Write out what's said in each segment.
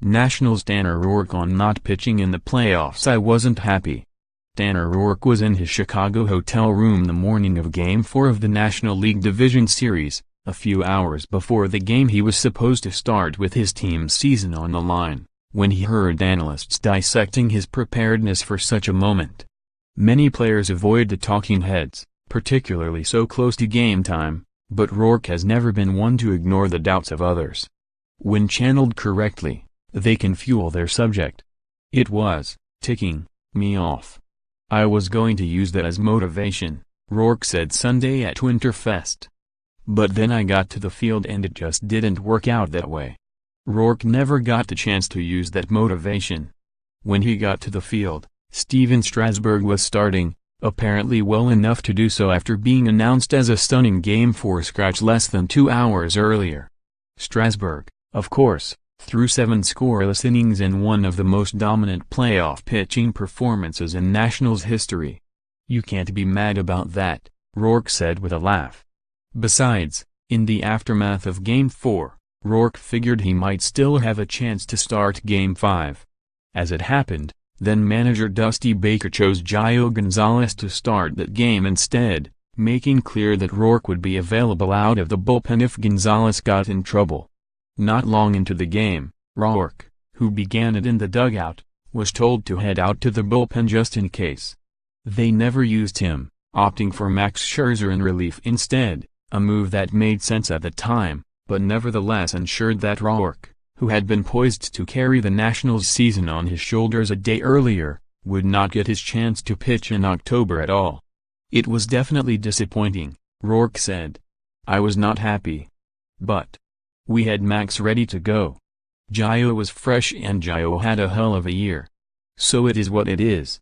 Nationals Tanner Roark on not pitching in the playoffs. I wasn't happy. Tanner Roark was in his Chicago hotel room the morning of Game 4 of the National League Division Series, a few hours before the game he was supposed to start with his team's season on the line, when he heard analysts dissecting his preparedness for such a moment. Many players avoid the talking heads, particularly so close to game time, but Roark has never been one to ignore the doubts of others. When channeled correctly, they can fuel their subject. It was ticking me off. I was going to use that as motivation, Roark said Sunday at WinterFest. But then I got to the field and it just didn't work out that way. Roark never got the chance to use that motivation. When he got to the field, Steven Strasburg was starting, apparently well enough to do so after being announced as a stunning Game 4 scratch less than 2 hours earlier. Strasburg, of course, threw 7 scoreless innings in one of the most dominant playoff pitching performances in Nationals history. You can't be mad about that, Roark said with a laugh. Besides, in the aftermath of Game 4, Roark figured he might still have a chance to start Game 5. As it happened, then-manager Dusty Baker chose Gio Gonzalez to start that game instead, making clear that Roark would be available out of the bullpen if Gonzalez got in trouble. Not long into the game, Roark, who began it in the dugout, was told to head out to the bullpen just in case. They never used him, opting for Max Scherzer in relief instead, a move that made sense at the time, but nevertheless ensured that Roark, who had been poised to carry the Nationals season on his shoulders a day earlier, would not get his chance to pitch in October at all. It was definitely disappointing, Roark said. I was not happy. But we had Max ready to go. Gio was fresh and Gio had a hell of a year. So it is what it is.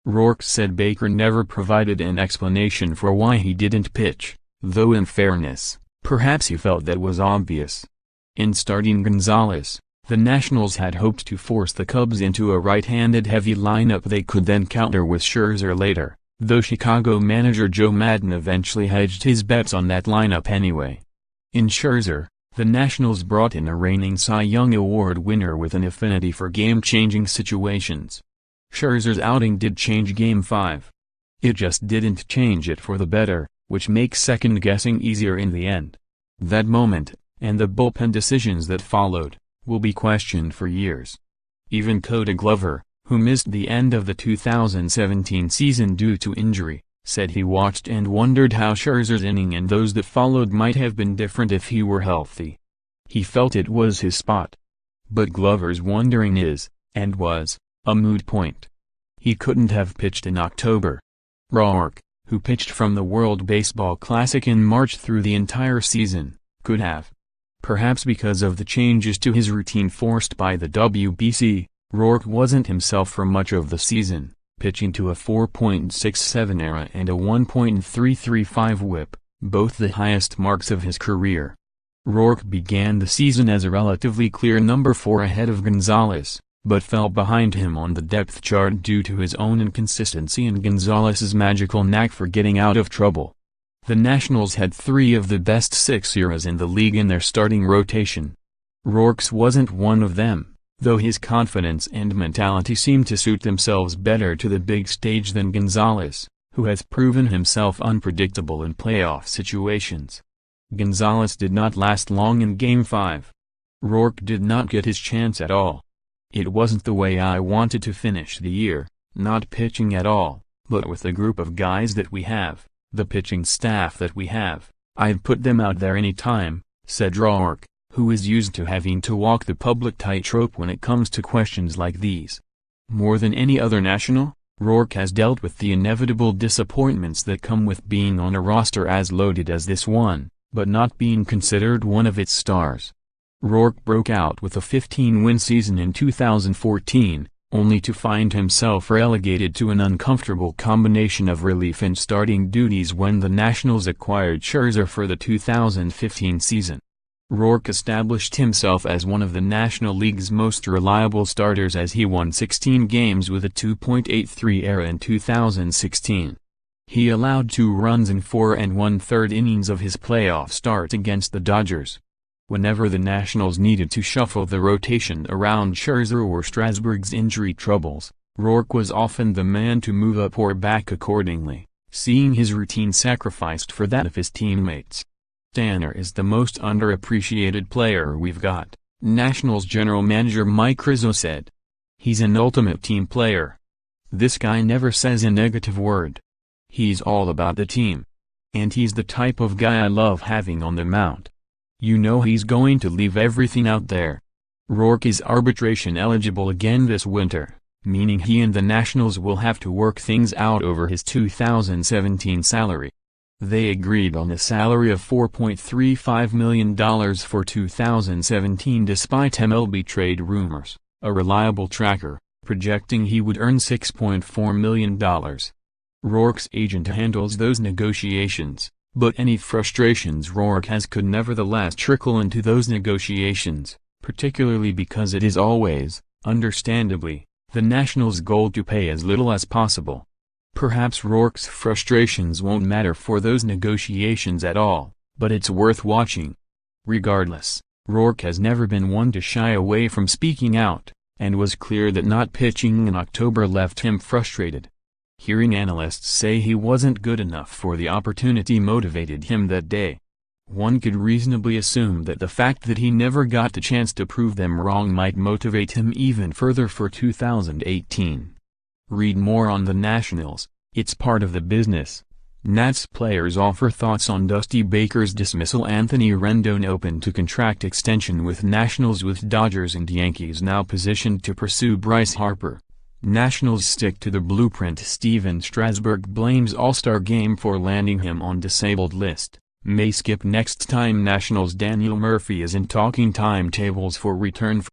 Roark said Baker never provided an explanation for why he didn't pitch, though in fairness, perhaps he felt that was obvious. In starting Gonzalez, the Nationals had hoped to force the Cubs into a right-handed heavy lineup they could then counter with Scherzer later, though Chicago manager Joe Maddon eventually hedged his bets on that lineup anyway. In Scherzer, the Nationals brought in a reigning Cy Young Award winner with an affinity for game-changing situations. Scherzer's outing did change Game 5. It just didn't change it for the better, which makes second-guessing easier in the end. That moment, and the bullpen decisions that followed, will be questioned for years. Even Cody Glover, who missed the end of the 2017 season due to injury, said he watched and wondered how Scherzer's inning and those that followed might have been different if he were healthy. He felt it was his spot. But Glover's wondering is, and was, a moot point. He couldn't have pitched in October. Roark, who pitched from the World Baseball Classic in March through the entire season, could have. Perhaps because of the changes to his routine forced by the WBC, Roark wasn't himself for much of the season, pitching to a 4.67 ERA and a 1.335 WHIP, both the highest marks of his career. Roark began the season as a relatively clear number 4 ahead of Gonzalez, but fell behind him on the depth chart due to his own inconsistency and Gonzalez's magical knack for getting out of trouble. The Nationals had 3 of the best 6 eras in the league in their starting rotation. Roark's wasn't one of them, though his confidence and mentality seemed to suit themselves better to the big stage than Gonzalez, who has proven himself unpredictable in playoff situations. Gonzalez did not last long in Game 5. Roark did not get his chance at all. It wasn't the way I wanted to finish the year, not pitching at all, but with the group of guys that we have, the pitching staff that we have, I'd put them out there any time, said Roark, who is used to having to walk the public tightrope when it comes to questions like these. More than any other National, Roark has dealt with the inevitable disappointments that come with being on a roster as loaded as this one, but not being considered one of its stars. Roark broke out with a 15-win season in 2014, only to find himself relegated to an uncomfortable combination of relief and starting duties when the Nationals acquired Scherzer for the 2015 season. Roark established himself as one of the National League's most reliable starters as he won 16 games with a 2.83 ERA in 2016. He allowed 2 runs in 4 1/3 innings of his playoff start against the Dodgers. Whenever the Nationals needed to shuffle the rotation around Scherzer or Strasburg's injury troubles, Roark was often the man to move up or back accordingly, seeing his routine sacrificed for that of his teammates. Tanner is the most underappreciated player we've got, Nationals general manager Mike Rizzo said. He's an ultimate team player. This guy never says a negative word. He's all about the team. And he's the type of guy I love having on the mound. You know he's going to leave everything out there. Roark is arbitration eligible again this winter, meaning he and the Nationals will have to work things out over his 2017 salary. They agreed on a salary of $4.35 million for 2017 despite MLB trade rumors, a reliable tracker, projecting he would earn $6.4 million. Roark's agent handles those negotiations, but any frustrations Roark has could nevertheless trickle into those negotiations, particularly because it is always, understandably, the Nationals' goal to pay as little as possible. Perhaps Roark's frustrations won't matter for those negotiations at all, but it's worth watching. Regardless, Roark has never been one to shy away from speaking out, and was clear that not pitching in October left him frustrated. Hearing analysts say he wasn't good enough for the opportunity motivated him that day. One could reasonably assume that the fact that he never got the chance to prove them wrong might motivate him even further for 2018. Read more on the Nationals, it's part of the business. Nats players offer thoughts on Dusty Baker's dismissal. Anthony Rendon open to contract extension with Nationals with Dodgers and Yankees now positioned to pursue Bryce Harper. Nationals stick to the blueprint. Steven Strasburg blames All-Star Game for landing him on disabled list. May skip next time. Nationals Daniel Murphy isn't talking timetables for return.